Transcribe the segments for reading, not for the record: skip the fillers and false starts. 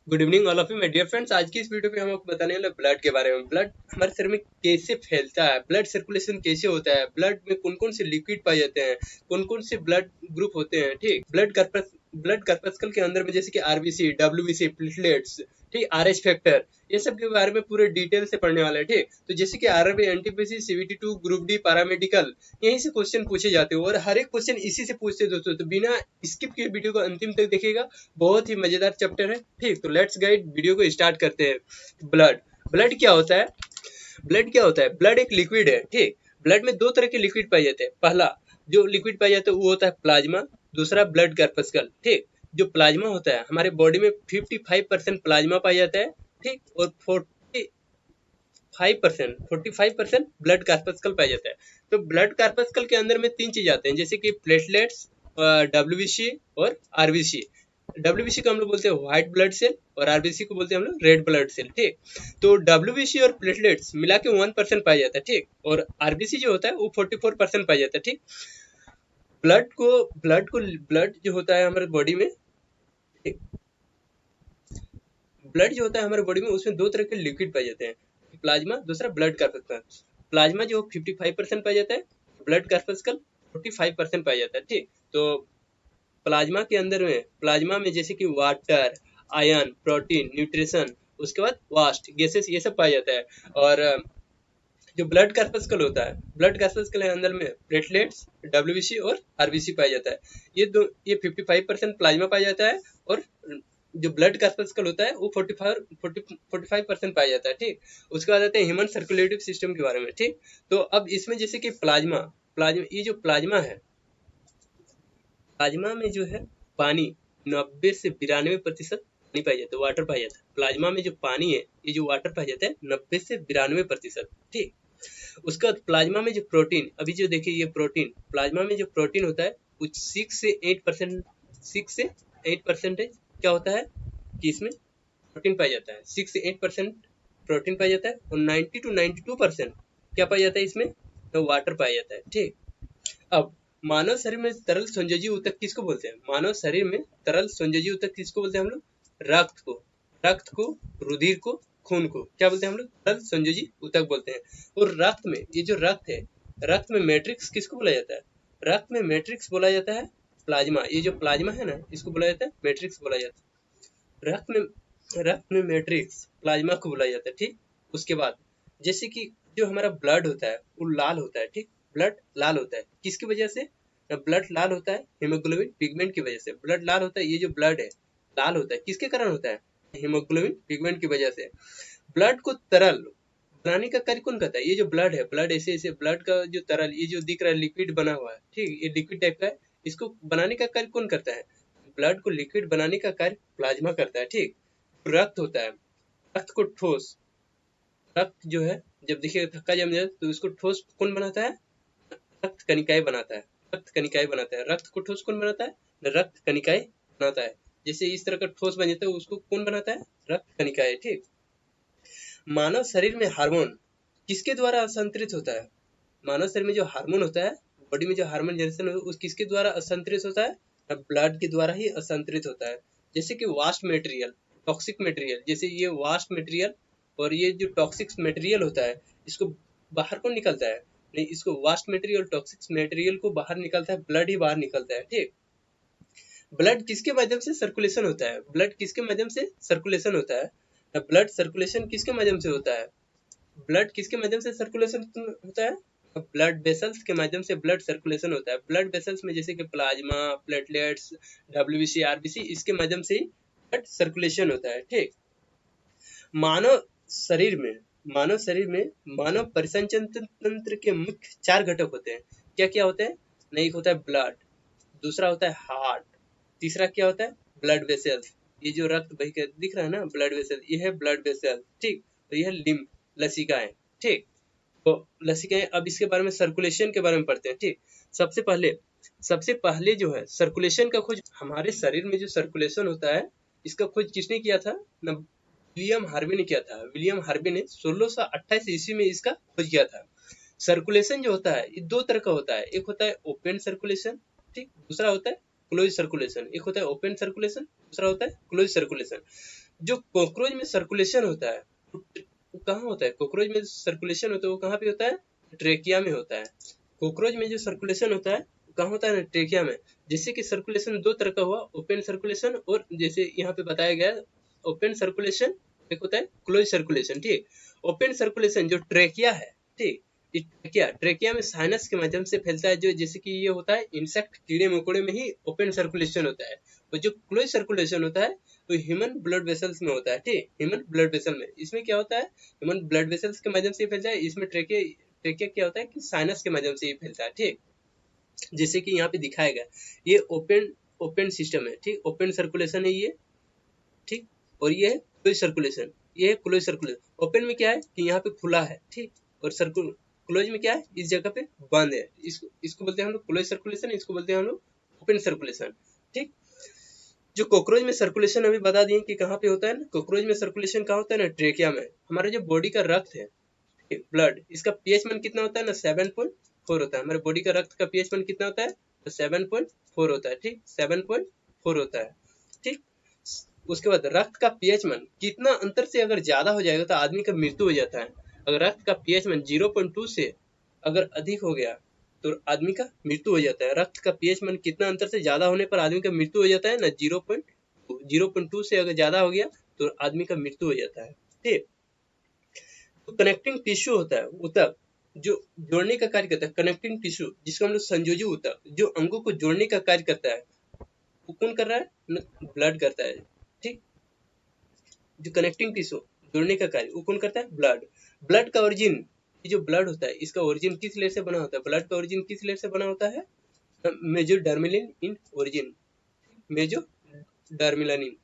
Good evening all of you my dear friends. आज की इस वीडियो पे हम आपको बताने वाले ब्लड के बारे में। ब्लड हमारे शरीर में कैसे फैलता है, ब्लड सर्कुलेशन कैसे होता है, ब्लड में कौन कौन से लिक्विड पाए जाते हैं, कौन कौन से ब्लड ग्रुप होते हैं। ठीक, ब्लड कर्पस्कल के अंदर में जैसे कि आरबीसी, डब्ल्यूबीसी, प्लेटलेट्स, ठीक, आरएच फैक्टर, ये सब के बारे में पूरे डिटेल से पढ़ने वाला है। ठीक, तो जैसे कि आरआरबी, एनटीपीसी, सीवीटी2, ग्रुप डी, पैरामेडिकल, यहीं से क्वेश्चन पूछे जाते हैं और हर एक क्वेश्चन इसी से पूछते हैं दोस्तों। तो बिना स्किप किए वीडियो को अंतिम तक देखिएगा, बहुत ही मजेदार चैप्टर है। ठीक, तो लेट्स गाइड वीडियो को स्टार्ट करते हैं। ब्लड ब्लड क्या होता है? ब्लड क्या होता है? ब्लड एक लिक्विड है। ठीक, ब्लड में दो तरह के लिक्विड पाए जाते हैं। पहला जो लिक्विड पाया जाता है वो होता है प्लाज्मा, दूसरा ब्लड कर्पस्कल। ठीक, जो प्लाज्मा होता है हमारे बॉडी में 55% प्लाज्मा पाया जाता है। ठीक, और 45% ब्लड कार्पस्कल पाया जाता है। तो ब्लड कार्पस्कल के अंदर में तीन चीज आते हैं, जैसे कि प्लेटलेट्स, डब्ल्यूबीसी और आरबीसी। डब्ल्यूबीसी को हम लोग बोलते हैं व्हाइट ब्लड सेल और आरबीसी को बोलते हैं हम लोग रेड ब्लड सेल। ठीक, तो डब्ल्यूबीसी और प्लेटलेट्स मिला के 1% पाया जाता है। ठीक, और आरबीसी जो होता है वो 44% पाया जाता है। ठीक, ब्लड जो होता है हमारे बॉडी में, ब्लड जो होता है हमारे बॉडी में, उसमें दो तरह के लिक्विड पाए जाते हैं, प्लाज्मा, दूसरा ब्लड कार्पस्कल। प्लाज्मा जो 55% पाया जाता है, ब्लड कार्पस्कल 45% पाया जाता है। ठीक, तो प्लाज्मा में जैसे कि वाटर, आयन, प्रोटीन, न्यूट्रिशन, उसके बाद वास्ट गैसेस, ये सब पाया जाता है। और जो ब्लड कार्पस्कल होता है, ब्लड कार्पस्कल के अंदर में प्लेटलेट्स, डब्ल्यूबीसी और आरबीसी पाया जाता है। ये 55% प्लाज्मा पाया जाता है और जो ब्लड कार्पस्कल होता है वो 45% पाया जाता है। ठीक, उसके बाद आते हैं ह्यूमन सर्कुलेटिव सिस्टम के बारे में। ठीक, तो अब इसमें जैसे कि प्लाज्मा प्लाज्मा ये जो प्लाज्मा है, प्लाज्मा में जो है पानी 90 से 92% पानी पाया जाता है, वाटर पाया जाता है। प्लाज्मा में जो पानी है, ये जो वाटर पाया जाता है 90 से 92%। ठीक, उसके बाद प्लाज्मा में जो प्रोटीन, अभी जो देखिए ये प्रोटीन, प्लाज्मा में जो प्रोटीन होता है वो 6 से 8% क्या होता है कि इसमें प्रोटीन पाया जाता है। 6 से 8% प्रोटीन पाया जाता है और 90 to 92% क्या पाया जाता है इसमें, तो वाटर पाया जाता है। ठीक, अब मानव शरीर में तरल संयोजी ऊतक किसको बोलते हैं? मानव शरीर में तरल संयोजी ऊतक किसको बोलते हैं हम लोग? रक्त को, रुधिर को, खून को क्या बोलते हैं हम लोग? तरल संयोजी ऊतक बोलते हैं। और रक्त में ये जो रक्त है, रक्त में मैट्रिक्स किसको बोला जाता है? रक्त में मैट्रिक्स बोला जाता है प्लाज्मा। ये जो प्लाज्मा है ना, इसको बोला जाता है मैट्रिक्स बोला जाता है। रक्त में मैट्रिक्स प्लाज्मा को बोला जाता है। ठीक, उसके बाद जैसे कि जो हमारा ब्लड होता है वो लाल होता है। ठीक, ब्लड लाल होता है किसकी वजह से? ब्लड लाल होता है हीमोग्लोबिन पिगमेंट की वजह से। ब्लड लाल होता है, ये जो ब्लड है लाल होता है किसके कारण होता है? हीमोग्लोबिन पिगमेंट की वजह से। ब्लड को तरल बनाने का कार्य कौन करता है? ये जो ब्लड है, ब्लड ऐसे ऐसे ब्लड का जो तरल, ये जो दिख रहा है लिक्विड बना हुआ है, ठीक, ये लिक्विड टाइप का है, इसको बनाने का कार्य कौन करता है? ब्लड को लिक्विड बनाने का कार्य प्लाज्मा करता है। ठीक, रक्त होता है, रक्त को ठोस, रक्त जो है जब देखिए थक्का जम जाए तो उसको ठोस कौन बनाता है? रक्त कनिकाएं बनाता है। रक्त को ठोस कौन बनाता है? रक्त कनिकाएं बनाता है। जैसे इस तरह का ठोस बन जाता है उसको कौन बनाता है? रक्त कनिकाएं। ठीक, मानव शरीर में हार्मोन किसके द्वारा असंतरित होता है? मानव शरीर में जो हार्मोन होता है, बॉडी में जो हार्मोन जनरेशन उस किसके द्वारा असंतरित होता है? ब्लड के द्वारा ही असंतरित होता है। जैसे कि वास्ट मटेरियल, टॉक्सिक मटेरियल, जैसे ये वास्ट मटेरियल और ये जो टॉक्सिक मटेरियल होता है, इसको बाहर कौन निकलता है? नहीं, इसको वास्ट मटेरियल, टॉक्सिक मटेरियल को बाहर निकलता है, ब्लड ही बाहर निकलता है। ठीक, ब्लड किसके माध्यम से सर्कुलेशन होता है? ब्लड किसके माध्यम से सर्कुलेशन होता है? ब्लड सर्कुलेशन किसके माध्यम से होता है? ब्लड किसके माध्यम से सर्कुलेशन होता है? ब्लड वेसल्स के माध्यम से ब्लड सर्कुलेशन होता है। ब्लड वेसल्स में जैसे कि प्लाज्मा, प्लेटलेट्स, डब्ल्यूबीसी, आरबीसी, इसके माध्यम से ही ब्लड सर्कुलेशन होता है। ठीक, मानव शरीर में मानव परिसंचरण तंत्र के मुख्य 4 घटक होते हैं। क्या क्या होते हैं? नहीं, एक होता है ब्लड, दूसरा होता है हार्ट, तीसरा क्या होता है? ब्लड वेसल्स, ये जो रक्त बह के दिख रहा है ना, ब्लड वेसल, ये है ब्लड वेसल। ठीक, तो यह लिम्फ, लसिकाएं। ठीक, तो लसिकाएं, अब इसके बारे में सर्कुलेशन के बारे में पढ़ते हैं। ठीक, सबसे पहले जो है सर्कुलेशन का खोज, हमारे शरीर में जो सर्कुलेशन होता है इसका खोज किसने किया था? विलियम हार्वे ने किया था। विलियम हार्वे ने 1628 ईस्वी में इसका खोज किया था। सर्कुलेशन जो होता है ये दो तरह का होता है, एक होता है ओपन सर्कुलेशन, ठीक, दूसरा होता है क्लोज सर्कुलेशन। एक होता है ओपन सर्कुलेशन, दूसरा होता है क्लोज सर्कुलेशन। जो कॉकरोच में सर्कुलेशन होता है वो कहाँ होता है? कॉकरोच में सर्कुलेशन होता है वो कहाँ पे होता है? ट्रेकिया में होता है। कॉकरोच में जो सर्कुलेशन होता है वो कहाँ होता है? ट्रेकिया में। जैसे कि सर्कुलेशन दो तरह का हुआ, ओपन सर्कुलेशन और जैसे यहाँ पे बताया गया ओपन सर्कुलेशन, एक होता है क्लोज सर्कुलेशन। ठीक, ओपन सर्कुलेशन जो ट्रेकिया है, ठीक, ट्रेकिया में साइनस के माध्यम से फैलता है, जो जैसे कि ये होता है इंसेक्ट कीड़े मकोड़े में ही ओपन सर्कुलेशन होता है। और जो क्लोज सर्कुलेशन होता है तो ह्यूमन ब्लड वेसल्स में होता है। ठीक, ह्यूमन ब्लड वेसल में इसमें क्या होता है? ह्यूमन ब्लड वेसल्स के माध्यम से फैलता है। इसमें ट्रेकिया ट्रेकिया क्या होता है कि साइनस के माध्यम से ही फैलता है। ठीक, जैसे कि यहाँ पे दिखाया गया ये ओपन ओपन सिस्टम है। ठीक, ओपन सर्कुलेशन है ये। ठीक, और ये है क्लोज सर्कुलेशन, ये है क्लोज सर्कुलेशन। ओपन में क्या है कि यहाँ पे खुला है, ठीक, और सर्कुल क्लोज में क्या है इस जगह पे बंद है। इसको बोलते हैं हम लोग क्लोज सर्कुलेशन, इसको बोलते हैं हम लोग ओपन सर्कुलेशन। ठीक, जो कॉकरोच में सर्कुलेशन अभी बता दिए कि कहाँ पे होता है ना, कॉकरोच में सर्कुलेशन कहाँ होता है ना, ट्रेकिया में। हमारे जो बॉडी का रक्त है, ब्लड, इसका पीएच मान कितना होता है ना, 7.4 होता है। हमारे बॉडी का रक्त का पीएच मान कितना होता है? तो 7.4 होता है। ठीक, 7.4 होता है। ठीक, उसके बाद रक्त का पीएच मान कितना अंतर से अगर ज्यादा हो जाएगा तो आदमी का मृत्यु हो जाता है। अगर रक्त का पीएच मान 0.2 से अगर अधिक हो गया तो आदमी का मृत्यु हो जाता है। रक्त का पीएच मान कितना अंतर से ज्यादा होने पर आदमी का मृत्यु हो जाता है ना, 0.2 से अगर ज्यादा हो गया तो आदमी का मृत्यु हो जाता है। ठीक, तो कनेक्टिंग टिश्यू होता है ऊतक, जो जोड़ने का कार्य करता है। कनेक्टिंग टिश्यू जिसको हम लोग संयोजी ऊतक, जो अंगों को जोड़ने का कार्य करता है, वो कौन कर रहा है? ब्लड करता है। ठीक, जो कनेक्टिंग टिश्यू जोड़ने का कार्य वो कौन करता है? ब्लड। ब्लड का ओरिजिन, ये जो ब्लड होता है इसका ओरिजिन किस लेयर से बना होता है? ब्लड का ओरिजिन किस लेयर से बना होता है? मेजोडर्मिलिन इन ओरिजिन, मेजोडर्मिलिन।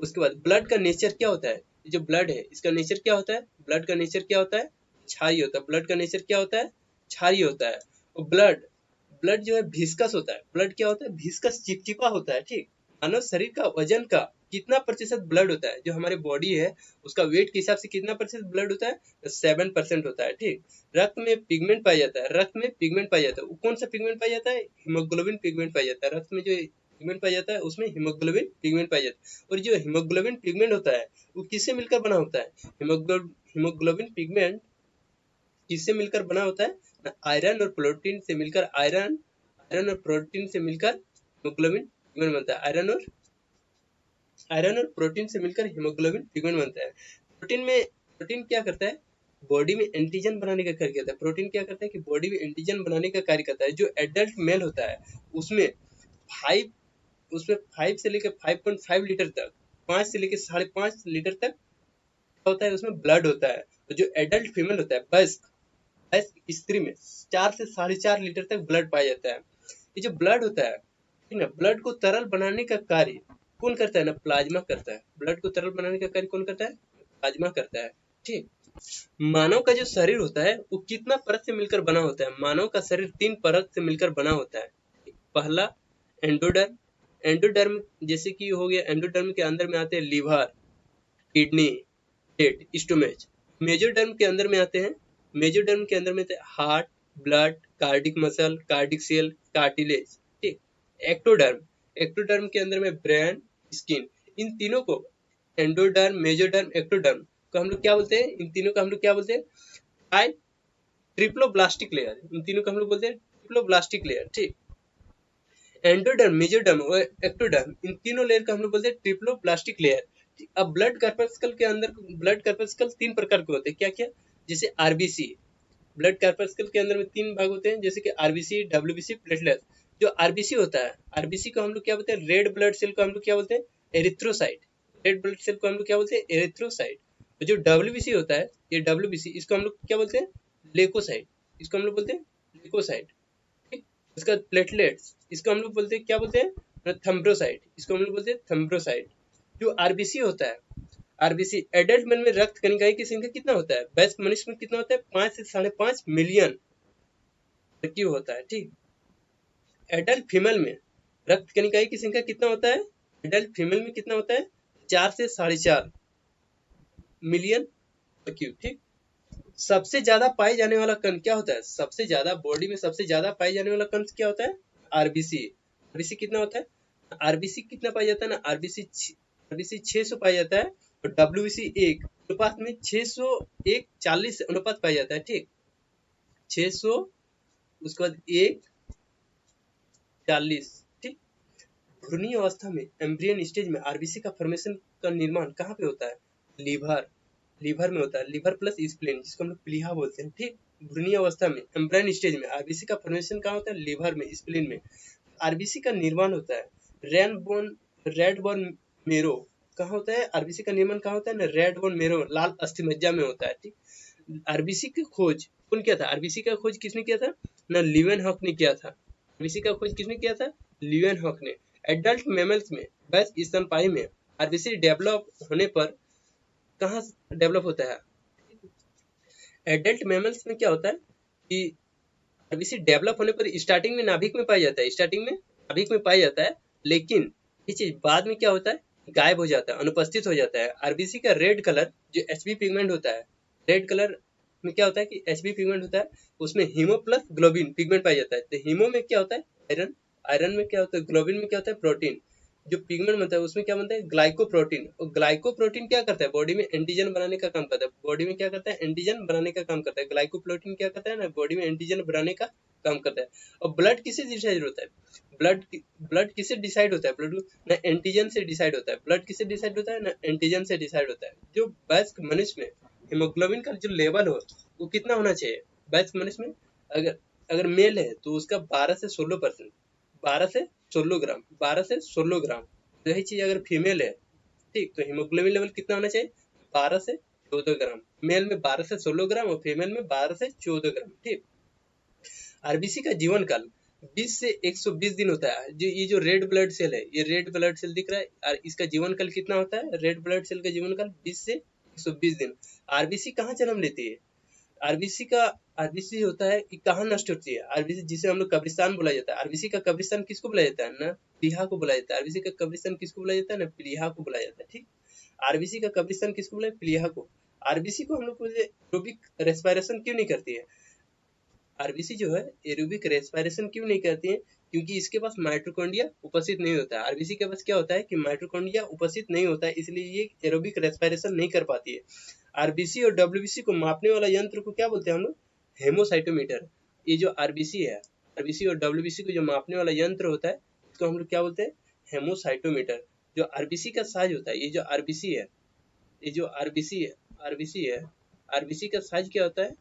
उसके बाद ब्लड का नेचर क्या होता है? जो ब्लड है इसका नेचर क्या होता है? ब्लड का नेचर क्या होता है? क्षारीय होता है। ब्लड का नेचर क्या होता है? क्षारीय होता है। और ब्लड ब्लड जो है विस्कस होता है। ब्लड क्या होता है? विस्कस, चिपचिपा होता है। ठीक, मानव शरीर का वजन का कितना प्रतिशत ब्लड होता है? जो हमारे बॉडी है उसका वेट के हिसाब से कितना प्रतिशत ब्लड होता है? 7% होता है। ठीक, रक्त में पिगमेंट पाया जाता है। रक्त में पिगमेंट पाया जाता है, वो कौन सा पिगमेंट पाया जाता है? हीमोग्लोबिन पिगमेंट पाया जाता है। रक्त में जो पिगमेंट पाया जाता है उसमें हीमोग्लोबिन पिगमेंट पाया जाता है। और जो हीमोग्लोबिन पिगमेंट होता है वो किससे मिलकर बना होता है? हीमोग्लोबिन पिगमेंट किससे मिलकर बना होता है? आयरन और प्रोटीन से मिलकर, आयरन और प्रोटीन से मिलकर हीमोग्लोबिन पिगमेंट बनता है। आयरन और प्रोटीन से मिलकर हीमोग्लोबिन पिगमेंट बनता है। प्रोटीन क्या करता है? बॉडी में एंटीजन बनाने का कार्य करता है। प्रोटीन क्या करता है कि बॉडी में एंटीजन बनाने का कार्य करता है। जो एडल्ट मेल होता है उसमें 5 से लेकर 5.5 लीटर तक, 5 से लेकर 5.5 लीटर तक होता है, उसमें ब्लड होता है। और जो एडल्ट फीमेल होता है, वयस्क स्त्री में 4 से 4.5 लीटर तक ब्लड पाया जाता है। ये जो ब्लड होता है, ठीक ना, ब्लड को तरल बनाने का कार्य कौन करता है ना? प्लाज्मा करता है। ब्लड को तरल बनाने का कार्य कौन करता है? प्लाज्मा करता है। ठीक, मानव का जो शरीर होता है वो कितना परत से मिलकर बना होता है? मानव का शरीर 3 परत से मिलकर बना होता है। पहला एंडोडर्म, एंडोडर्म जैसे कि हो गया, एंडोडर्म के अंदर में आते हैं लीवर, किडनी, पेट, स्टोमेच। मेजोडर्म के अंदर में आते हैं, मेजोडर्म के अंदर में आते हैं heart, blood, cardiac muscle, cardiac cell, cartilage. ठीक, एक्टोडर्म, एक्टोडर्म के अंदर में ब्रेन, स्किन। इन तीनों को, एंडोडर्म, मेजोडर्म, एक्टोडर्म को हम लोग क्या बोलते हैं? इन तीनों को हम लोग क्या बोलते हैं? Triploblastic layer. इन तीनों को हम लोग बोलते हैं ट्रिप्लोब्लास्टिक लेयर। ठीक, एंडोडर्म, मेजोडर्म और एक्टोडर्म, इन तीनों लेयर का हम लोग बोलते हैं ट्रिप्लोब्लास्टिक लेयर। अब ब्लड कार्पस्कल के अंदर, ब्लड कार्पस्कल 3 प्रकार के होते हैं। क्या क्या? जैसे आरबीसी, ब्लड कार्पस्कल के अंदर में 3 भाग होते हैं, जैसे कि आरबीसी, डब्ल्यूबीसी, प्लेटलेट। जो आरबीसी होता है, आरबीसी को हम लोग क्या बोलते हैं? रेड ब्लड सेल को हम लोग क्या बोलते हैं? एरिथ्रोसाइट। रेड ब्लड सेल को हम लोग क्या बोलते हैं? एरिथ्रोसाइट। और जो डब्ल्यूबीसी होता है, ये डब्ल्यूबीसी, इसको हम लोग क्या बोलते हैं? लेकोसाइट। इसको हम लोग बोलते हैं लेकोसाइट। इसका प्लेटलेट्स, इसको हम लोग बोलते हैं, क्या बोलते हैं? थम्ब्रोसाइट। इसको हम लोग बोलते हैं थम्ब्रोसाइट। जो आरबीसी होता है, आरबीसी, एडल्ट मैन में रक्त कणिकाएं की संख्या कितना होता है? वयस्क मनुष्य में कितना होता है? 5 से 5.5 मिलियन क्यूब होता है। ठीक, एडल्ट फीमेल में रक्त कणिकाएं की संख्या कितना होता है? एडल्ट फीमेल में कितना होता है? 4 से 4.5 मिलियन क्यूब। ठीक, सबसे ज्यादा पाए जाने वाला कण क्या होता है? सबसे ज्यादा बॉडी में सबसे ज्यादा पाए जाने वाला कण क्या होता है? आरबीसी। आरबीसी कितना होता है? आरबीसी कितना पाया जाता है ना? आरबीसी आरबीसी 600 पाया जाता है और डब्ल्यूबीसी 1 अनुपात में 601 40 अनुपात पाया जाता है। ठीक, 600 उसके बाद 1 40। ठीक, भ्रूणीय अवस्था में एम्ब्रियन स्टेज में आरबीसी का फॉर्मेशन का निर्माण कहाँ पे होता है? लीवर में होता है। लीवर प्लस स्प्लीन, जिसको हम लोग प्लीहा बोलते हैं। ठीक, भ्रूणीय अवस्था में एम्ब्रियन स्टेज में आरबीसी का फॉर्मेशन कहाँ होता है? लीवर में, स्प्लीन में। आरबीसी का निर्माण होता है रेड बोन मेरो कहाँ होता है? आरबीसी का निर्माण कहाँ होता है? ना रेड बोन मेरो, लाल अस्थिमज्जा में होता है। ठीक, आरबीसी की खोज कौन किया था? आरबीसी का खोज किसने किया था? ना लीवेनहॉक ने किया था। आरबीसी का खोज किसने किया था? लीवेनहॉक ने। एडल्ट मेमल्स में बस स्तनपायी में आरबीसी डेवलप होने पर कहाँ डेवलप होता है? एडल्ट मेमल्स में क्या होता है कि आरबीसी डेवलप होने पर स्टार्टिंग में नाभिक में पाया जाता है, स्टार्टिंग में नाभिक में पाया जाता है, लेकिन ये चीज बाद में क्या होता है? गायब हो जाता है, अनुपस्थित हो जाता है। आरबीसी का रेड कलर जो एचबी पिगमेंट होता है, रेड कलर में क्या होता है कि एचबी पिगमेंट होता है, उसमें हीमो प्लस ग्लोबिन पिगमेंट पाया जाता है। तो हीमो में क्या होता है? आयरन, आयरन में क्या होता है? ग्लोबिन में क्या होता है? प्रोटीन। जो पिगमेंट बनता है उसमें क्या बनता है? ग्लाइकोप्रोटीन। और ग्लाइकोप्रोटीन क्या करता है? बॉडी में एंटीजन बनाने का काम करता है। बॉडी में क्या करता है? एंटीजन बनाने का काम करता है। ग्लाइकोप्रोटीन क्या करता है ना? बॉडी में एंटीजन बनाने का काम करता है। और ब्लड किससे डिसाइड होता है? ब्लड किससे डिसाइड होता है? ब्लड ना एंटीजन से डिसाइड होता है। ब्लड किससे डिसाइड होता है? ना एंटीजन से डिसाइड होता है। जो वयस्क मनुष्य में हीमोग्लोबिन का जो लेवल हो वो कितना होना चाहिए? वयस्क मनुष्य में अगर मेल है तो उसका 12 से 16%, 12 से 16 ग्राम, 12 से 16 ग्राम। तो यही चीज अगर फीमेल है, ठीक, तो हीमोग्लोबिन लेवल कितना होना चाहिए? 12 से 14 ग्राम। मेल में 12 से 16 ग्राम और फीमेल में 12 से 14 ग्राम। ठीक, आरबीसी का जीवन काल 20 से 120 दिन होता है। जो ये जो रेड ब्लड सेल है, ये रेड ब्लड सेल दिख रहा है, और इसका जीवन काल कितना होता है? रेड ब्लड सेल का जीवन काल 20 से 120 दिन। आरबीसी कहाँ जन्म लेती है? आरबीसी होता है कि कहाँ नष्ट होती है? आरबीसी जिसे हम लोग कब्रिस्तान बुलाया जाता है। आरबीसी का कब्रिस्तान किसको बुलाया जाता है? ना प्लीहा को बुलाया जाता है। आरबीसी का कब्रिस्तान किसको बुलाया जाता है? ना प्लीहा को बुलाया जाता है। ठीक, आरबीसी का कब्रिस्तान किसको बुलाया? प्लीहा को। आरबीसी को हम लोग एरोबिक रेस्पिरेशन क्यों नहीं करती है? आरबीसी जो है एरोबिक रेस्पिरेशन क्यों नहीं करती है? क्योंकि इसके पास माइटोकॉन्ड्रिया उपस्थित नहीं होता है। आरबीसी के पास क्या होता है कि माइटोकॉन्ड्रिया उपस्थित नहीं होता है, इसलिए ये एरोबिक रेस्पिरेशन नहीं कर पाती है। आरबीसी और डब्ल्यूबीसी को मापने वाला यंत्र को क्या बोलते हैं हम लोग? हेमोसाइटोमीटर। ये जो आरबीसी है, आरबीसी और डब्ल्यूबीसी को जो मापने वाला यंत्र होता है इसको हम लोग क्या बोलते हैं? हेमोसाइटोमीटर। जो आरबीसी का साइज होता है, ये जो आरबीसी है, ये जो आरबीसी है, आरबीसी का साइज क्या होता है?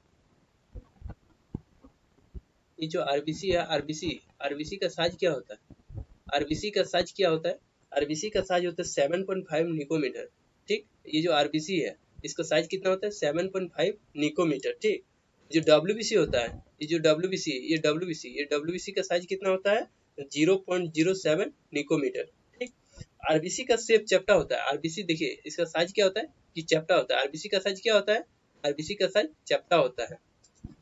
ये जो आरबीसी है, आरबीसी का साइज क्या होता है? आरबीसी का साइज क्या होता है? आरबीसी का साइज होता है 7.5 निकोमीटर। ठीक, ये जो आरबीसी है इसका साइज कितना होता है? 7.5 निकोमीटर। ठीक, जो डब्ल्यूबीसी होता है, ये डब्ल्यूबीसी का साइज कितना होता है? 0.07 निकोमीटर। ठीक, आरबीसी का शेप चपटा होता है। आरबीसी देखिए इसका साइज क्या होता है कि चपटा होता है। आरबीसी का साइज क्या होता है? आरबीसी का साइज चपटा होता है।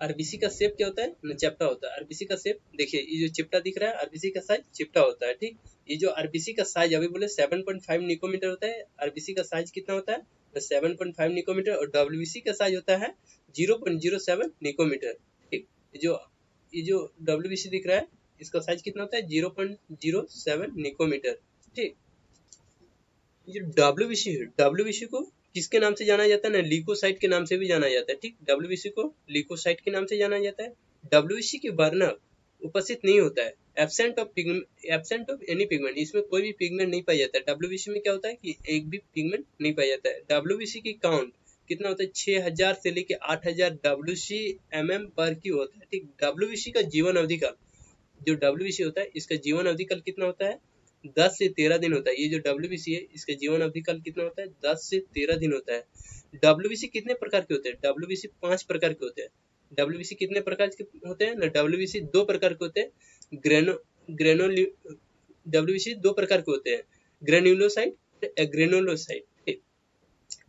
आरबीसी का शेप क्या होता है? ना चिपटा होता है। आरबीसी का शेप देखिए, ये जो चिपटा दिख रहा है आरबीसी का साइज चिपटा होता है। ठीक, ये जो आरबीसी का साइज अभी बोले 7.5 निकोमीटर होता है। आरबीसी का साइज कितना होता है? 7.5 निकोमीटर। और डब्ल्यूबीसी का साइज होता है 0.07 निकोमीटर। ठीक, ये जो डब्ल्यूबीसी दिख रहा है इसका साइज कितना होता है? 0.07 निकोमीटर। ठीक, ये डब्ल्यूबीसी को किसके नाम से जाना जाता है? ना ल्यूकोसाइट के नाम से भी जाना जाता है। ठीक, डब्ल्यूबीसी को ल्यूकोसाइट के नाम से जाना जाता है। डब्ल्यूबीसी की वर्णक उपस्थित नहीं होता है, एब्सेंट ऑफ एनी पिगमेंट। इसमें कोई भी पिगमेंट नहीं पाया जाता है। डब्ल्यूबीसी में क्या होता है कि एक भी पिगमेंट नहीं पाया जाता है। डब्ल्यूबीसी की काउंट कितना होता है? 6000 से लेके 8000 डब्ल्यूसी mm पर क्यू होता है। ठीक, डब्ल्यूबीसी का जीवन अवधि काल, जो डब्ल्यूबीसी होता है इसका जीवन अवधि काल कितना होता है? 10 से 13 दिन होता है। ये जो डब्ल्यूबीसी है इसका जीवन अवधि काल कितना होता है? 10 से 13 दिन होता है। डब्ल्यूबीसी कितने प्रकार के होते हैं? डब्ल्यूबीसी 5 प्रकार के होते हैं। डब्ल्यूबीसी कितने प्रकार के होते हैं? ना डब्ल्यूबीसी 2 प्रकार के होते हैं। डब्ल्यूबीसी 2 प्रकार के होते हैं, ग्रेन्युलोसाइट और एग्रेनुलोसाइट।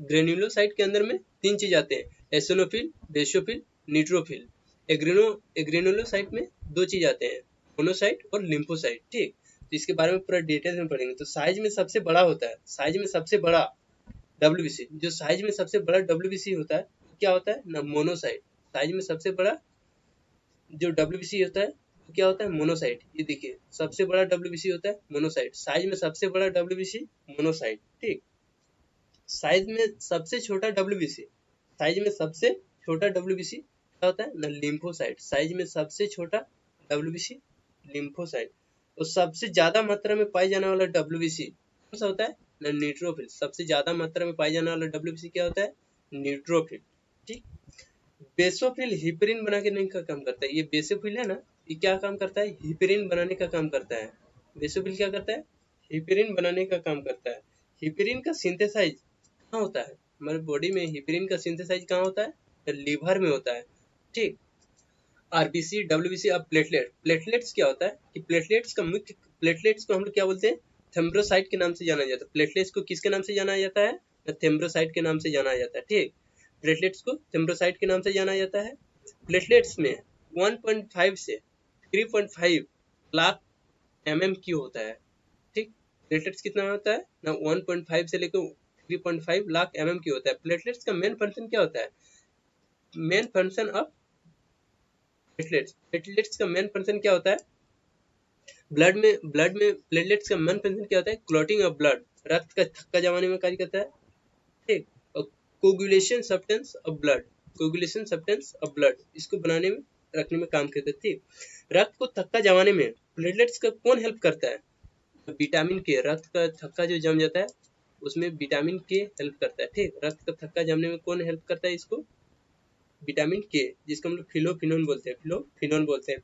ग्रेन्युलोसाइट के अंदर में 3 चीज आते हैं, एसिनोफिल, बेसोफिल, न्यूट्रोफिल। एग्रेनुलोसाइट में 2 चीज आते हैं, मोनोसाइट और लिम्फोसाइट। ठीक, तो इसके बारे में पूरा डिटेल में पढ़ेंगे। तो साइज में सबसे बड़ा होता है, साइज में सबसे बड़ा डब्ल्यूबीसी, जो साइज में सबसे बड़ा डब्ल्यूबीसी होता है क्या होता है? ना मोनोसाइट। साइज में सबसे बड़ा जो डब्ल्यूबीसी होता है तो क्या होता है मोनोसाइट। ये देखिए सबसे बड़ा डब्ल्यूबीसी होता है मोनोसाइट, साइज में सबसे बड़ा डब्ल्यूबीसी मोनोसाइट, ठीक। साइज में सबसे छोटा डब्ल्यूबीसी, साइज में सबसे छोटा डब्ल्यूबीसी क्या होता है ना लिम्फोसाइट, साइज में सबसे छोटा डब्ल्यूबीसी लिम्फोसाइट। और सबसे ज्यादा मात्रा में पाई जाने वाला डब्ल्यूबीसी कौन सा होता है ना न्यूट्रोफिल, सबसे ज्यादा मात्रा में पाई जाने वाला डब्ल्यूबीसी क्या होता है न्यूट्रोफिल, ठीक। बेसोफिल हिपरिन बनाने का काम करता है, ये बेसोफिल है ना, ये क्या काम करता है हिपरिन बनाने का काम करता है। बेसोफिल क्या करता है हिपरिन बनाने का काम करता है। हिपरिन का सिंथेसाइज कहाँ होता है हमारे बॉडी में, हिपरिन का सिंथेसाइज कहाँ होता है लीवर में होता है, ठीक। RBC WBC. अब प्लेटलेट, प्लेटलेट्स क्या होता है कि प्लेटलेट्स का मुख्य, प्लेटलेट्स को हम लोग क्या बोलते हैं थ्रोम्बोसाइट के नाम से जाना जाता है। प्लेटलेट्स को किसके नाम से जाना जाता है थ्रोम्बोसाइट के नाम से जाना जाता है, ठीक। प्लेटलेट्स को थ्रोम्बोसाइट के नाम से जाना जाता है। प्लेटलेट्स में 1.5 से 3.5 लाख MMQ होता है, ठीक। प्लेटलेट्स कितना होता है ना 1.5 से लेकर 3.5 लाख MMQ होता है। प्लेटलेट्स का मेन फंक्शन क्या होता है, main function of platelets, platelets का मेन फंक्शन क्या होता है ब्लड में प्लेटलेट्स का मेन फंक्शन क्या होता है क्लॉटिंग ऑफ ब्लड, रक्त का थक्का जमाने में कार्य करता है, ठीक। और coagulation substance of blood, coagulation substance of blood इसको बनाने में रखने में काम करता है, ठीक। रक्त को थक्का जमाने में प्लेटलेट्स का कौन हेल्प करता है विटामिन के, रक्त का थक्का जो जम जाता है उसमें विटामिन के हेल्प करता है, ठीक। रक्त का थक्का जमने में कौन हेल्प करता है इसको विटामिन के, जिसको हम लोग फिलोफिनोन बोलते हैं, फिलोफिनोन बोलते हैं।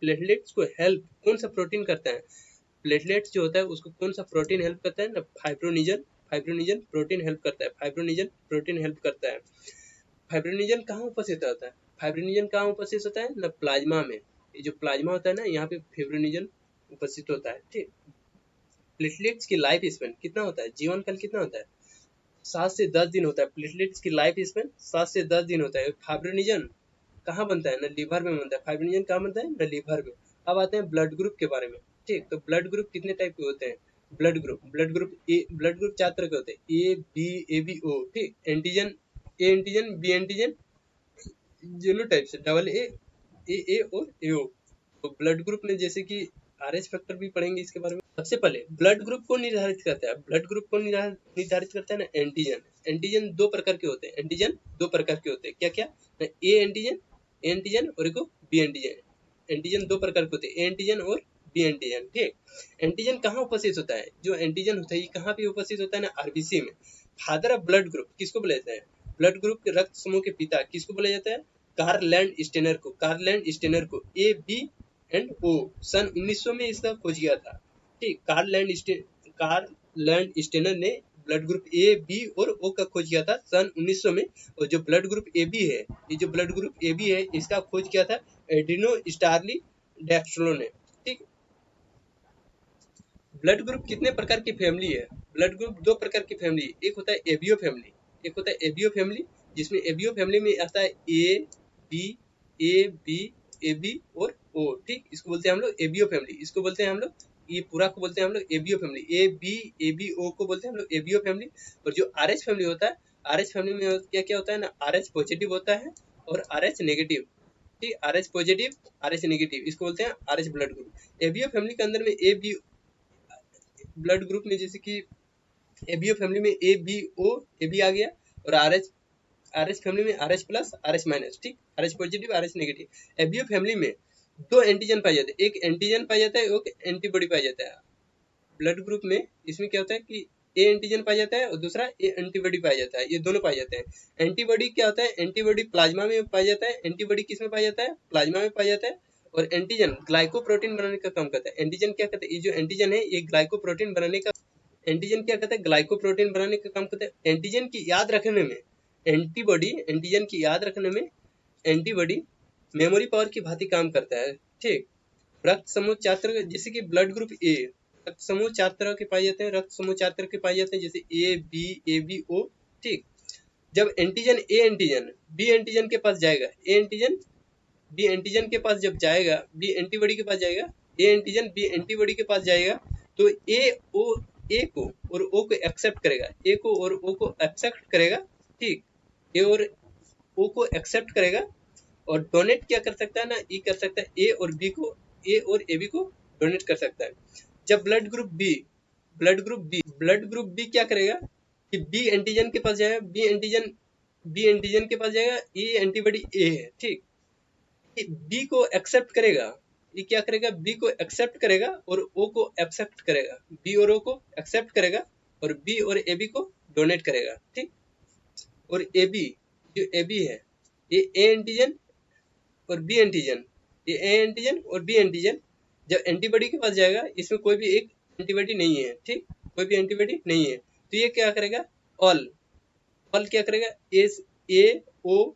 प्लेटलेट्स को हेल्प कौन सा प्रोटीन करता है, प्लेटलेट्स जो होता है उसको कौन सा प्रोटीन हेल्प करता है ना फाइब्रोनिजन, फाइब्रोनिजन प्रोटीन हेल्प करता है, फाइब्रोनिजन प्रोटीन हेल्प करता है। फाइब्रोनिजन कहाँ उपस्थित होता है, फाइब्रोनिजन कहाँ उपस्थित होता है ना प्लाज्मा में, ये जो प्लाज्मा होता है ना यहाँ पे फाइब्रोनिजन उपस्थित होता है, ठीक। प्लेटलेट्स की लाइफ स्पेन कितना होता है, जीवन काल कितना होता है 7 से 10 दिन होता है। प्लेटलेट्स की लाइफ स्पेन 7 से 10 दिन होता है। फाइब्रोनिजन कहाँ बनता है ना लीवर में बनता है, फाइब्रोनिजन कहाँ बनता है ना लीवर में। अब आते हैं ब्लड ग्रुप के बारे में, ठीक। तो ब्लड ग्रुप कितने टाइप के होते हैं, blood group A, blood group 4 तरह के होते हैं A B A B O, ठीक। Antigen A antigen B antigen genotype से डबल ए और एओ। तो ब्लड ग्रुप में जैसे कि आरएच फैक्टर भी पढ़ेंगे इसके बारे में। सबसे पहले ब्लड ग्रुप को निर्धारित करता है, ब्लड ग्रुप को निर्धारित करता है ना एंटीजन। एंटीजन दो प्रकार के होते हैं, एंटीजन दो प्रकार के होते हैं, क्या क्या ना ए एंटीजन और एक बी एंटीजन। एंटीजन दो प्रकार के होते हैं, ए एंटीजन और बी एंटीजन, ठीक। एंटीजन कहाँ उपस्थित होता है, जो एंटीजन होता है ये कहाँ पे उपस्थित होता है ना आरबीसी में। फादर ऑफ ब्लड ग्रुप किसको बोला जाता है, ब्लड ग्रुप के रक्त समूह के पिता किसको बोला जाता है कार्ल लैंड स्टेनर को, कार्ल लैंड स्टेनर को। ए बी एंड ओ सन 1900 में इसका खोज किया था, ठीक। कार्ल लैंड स्टेनर ने ब्लड ग्रुप ए बी और ओ का खोज किया था सन 1900 में। और जो ब्लड ग्रुप ए बी है, ये जो ब्लड ग्रुप ए बी है इसका खोज किया था एडिनो स्टारली डैक्स्ट्रो ने, ठीक। ब्लड ग्रुप कितने प्रकार की फैमिली है, ब्लड ग्रुप दो प्रकार की फैमिली, एक होता है एबीओ फैमिली, एक होता है एबीओ फैमिली, जिसमें एबीओ फैमिली में आता है बी ए बी और ओ, ठीक। इसको बोलते हैं हम लोग एबीओ फैमिली, इसको बोलते हैं हम लोग ये पूरा को बोलते हैं हम लोग ABO family, A B O को बोलते हैं हम लोग एबीओ फैमिली। और जो आरएच फैमिली होता है, आरएच फैमिली में क्या क्या होता है ना आरएच पॉजिटिव होता है और आरएच नेगेटिव, ठीक। आरएच पॉजिटिव आरएच नेगेटिव इसको बोलते हैं RH blood group. ABO family के अंदर में ए बी ब्लड ग्रुप में जैसे कि एबीओ फैमिली में ए बी ओ ए बी आ गया, और आरएच फैमिली में आरएच प्लस आरएच माइनस, ठीक। RH positive RH negative. ABO family में दो एंटीजन पाए जाते हैं, एक एंटीजन पाया जाता है एक एंटीबॉडी पाया जाता है। ब्लड ग्रुप में इसमें क्या होता है कि ए एंटीजन पाया जाता है और दूसरा ए एंटीबॉडी पाया जाता है, ये दोनों पाए जाते हैं। एंटीबॉडी क्या होता है, एंटीबॉडी प्लाज्मा में पाया जाता है, एंटीबॉडी किस में पाया जाता है प्लाज्मा में पाया जाता है। और एंटीजन ग्लाइकोप्रोटीन बनाने का काम करता है। एंटीजन क्या करता है, ये जो एंटीजन है ये ग्लाइकोप्रोटीन बनाने का, एंटीजन क्या करता है ग्लाइकोप्रोटीन बनाने का काम करता है। एंटीजन की याद रखने में एंटीबॉडी, एंटीजन की याद रखने में एंटीबॉडी मेमोरी पावर की भांति काम करता है, ठीक। रक्त समूह 4 तरह, जैसे कि ब्लड ग्रुप ए, रक्त समूह 4 तरह के पाए जाते हैं, रक्त समूह 4 तरह के पाए जाते हैं, जैसे ए बी ओ, ठीक। जब antigen A antigen B antigen के पास जाएगा, ए एंटीजन बी एंटीजन के पास जब जाएगा, बी एंटीबॉडी के पास जाएगा, ए एंटीजन बी एंटीबॉडी के पास जाएगा, तो ए को और ओ को एक्सेप्ट करेगा, ए को और ओ को एक्सेप्ट करेगा, ठीक। ए और ओ को एक्सेप्ट करेगा और डोनेट क्या कर सकता है ना, ई कर सकता है ए और बी को, ए और ए बी को डोनेट कर सकता है। जब ब्लड ग्रुप बी क्या करेगा कि बी एंटीजन के पास जाएगा, बी एंटीजन के पास जाएगा, ये एंटीबॉडी ए है, ठीक। बी को एक्सेप्ट करेगा, ये क्या करेगा, बी को एक्सेप्ट करेगा और ओ को एक्सेप्ट करेगा, बी और ओ को एक्सेप्ट करेगा और बी और ए बी को डोनेट करेगा, ठीक। और ए बी, जो ए बी है, ये ए एंटीजन और बी एंटीजन, ये ए एंटीजन और बी एंटीजन जब एंटीबॉडी के पास जाएगा, इसमें कोई भी एक एंटीबॉडी नहीं है, ठीक, कोई भी एंटीबॉडी नहीं है, तो ये क्या करेगा, ऑल क्या करेगा, ए ओ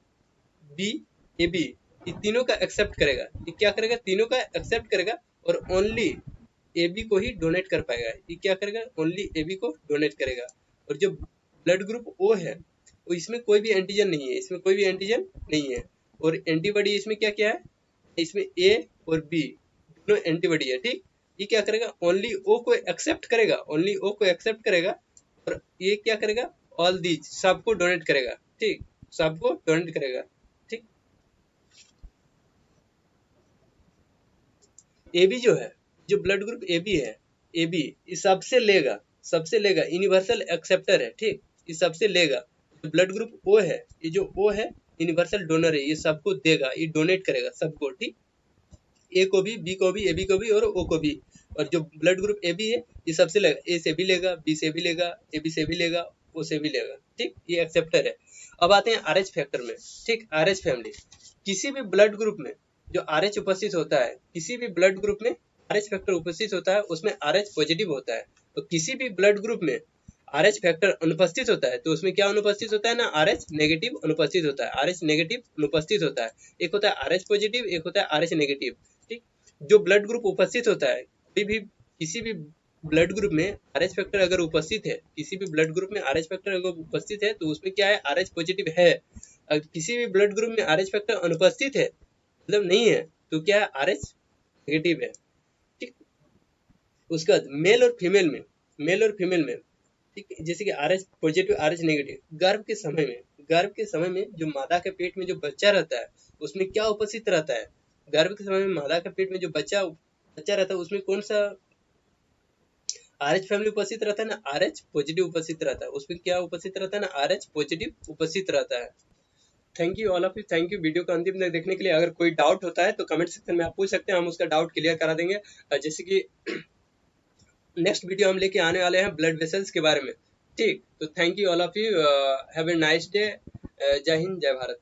बी ए बी, ये तीनों का एक्सेप्ट करेगा, ये क्या करेगा, तीनों का एक्सेप्ट करेगा और ओनली ए बी को ही डोनेट कर पाएगा, ये क्या करेगा, ओनली ए बी को डोनेट करेगा। और जो ब्लड ग्रुप ओ है, वो इसमें कोई भी एंटीजन नहीं है, इसमें कोई भी एंटीजन नहीं है, और एंटीबॉडी इसमें क्या क्या है, इसमें ए और बी दोनों एंटीबॉडी है, ठीक। ये क्या करेगा, ओनली ओ को एक्सेप्ट करेगा, ओनली ओ को एक्सेप्ट करेगा और ये क्या करेगा, ऑल दीज सबको डोनेट करेगा, ठीक, सबको डोनेट करेगा, ठीक। ए बी जो है, जो ब्लड ग्रुप ए बी है, ए बी इस सबसे लेगा, यूनिवर्सल एक्सेप्टर है, ठीक, इस सबसे लेगा। जो ब्लड ग्रुप ओ है, ये जो ओ है यूनिवर्सल डोनर है, ये सबको देगा, ये डोनेट करेगा सबको, ठीक, ए को भी, बी को भी, ए बी को भी और ओ को भी। और जो ब्लड ग्रुप ए बी है, ये सबसे लेगा, ए से भी लेगा, बी से भी लेगा, ए बी से भी लेगा, ओ से भी लेगा, ठीक, ये एक्सेप्टर है। अब आते हैं आरएच फैक्टर में, ठीक, आरएच फैमिली। किसी भी ब्लड ग्रुप में जो आरएच उपस्थित होता है, किसी भी ब्लड ग्रुप में आरएच फैक्टर उपस्थित होता है, उसमें आरएच पॉजिटिव होता है। तो किसी भी ब्लड ग्रुप में आरएच फैक्टर अनुपस्थित होता है, तो उसमें क्या अनुपस्थित होता है ना, आरएच नेगेटिव अनुपस्थित होता है, आरएच नेगेटिव अनुपस्थित होता है। एक होता है आरएच पॉजिटिव, एक होता है आरएच नेगेटिव, ठीक। जो ब्लड ग्रुप उपस्थित होता है, कोई भी किसी भी ब्लड ग्रुप में आरएच फैक्टर अगर उपस्थित है, किसी भी ब्लड ग्रुप में आरएच फैक्टर अगर उपस्थित है, तो उसमें क्या है, आरएच पॉजिटिव है। अगर किसी भी ब्लड ग्रुप में आरएच फैक्टर अनुपस्थित है, मतलब नहीं है, तो क्या है, आरएच नेगेटिव है, ठीक। उसके बाद मेल और फीमेल में, ठीक, जैसे कि आरएच पॉजिटिव, आरएच नेगेटिव, गर्भ के समय में जो मादा के पेट में जो बच्चा रहता है, उसमें क्या उपस्थित रहता है, गर्भ के समय में मादा के पेट में जो बच्चा रहता है, उसमें कौन सा आरएच फैमिली उपस्थित रहता है ना, आरएच पॉजिटिव उपस्थित रहता है, उसमें क्या उपस्थित रहता है ना, आरएच पॉजिटिव उपस्थित रहता है। Thank you all of you, thank you video को अंतिम तक देखने के लिए। अगर कोई डाउट होता है तो कमेंट सेक्शन में आप पूछ सकते हैं, हम उसका डाउट क्लियर करा देंगे। जैसे कि नेक्स्ट वीडियो हम लेके आने वाले हैं ब्लड वेसल्स के बारे में, ठीक। तो thank you all of you, have a nice day, जय हिंद, जय भारत।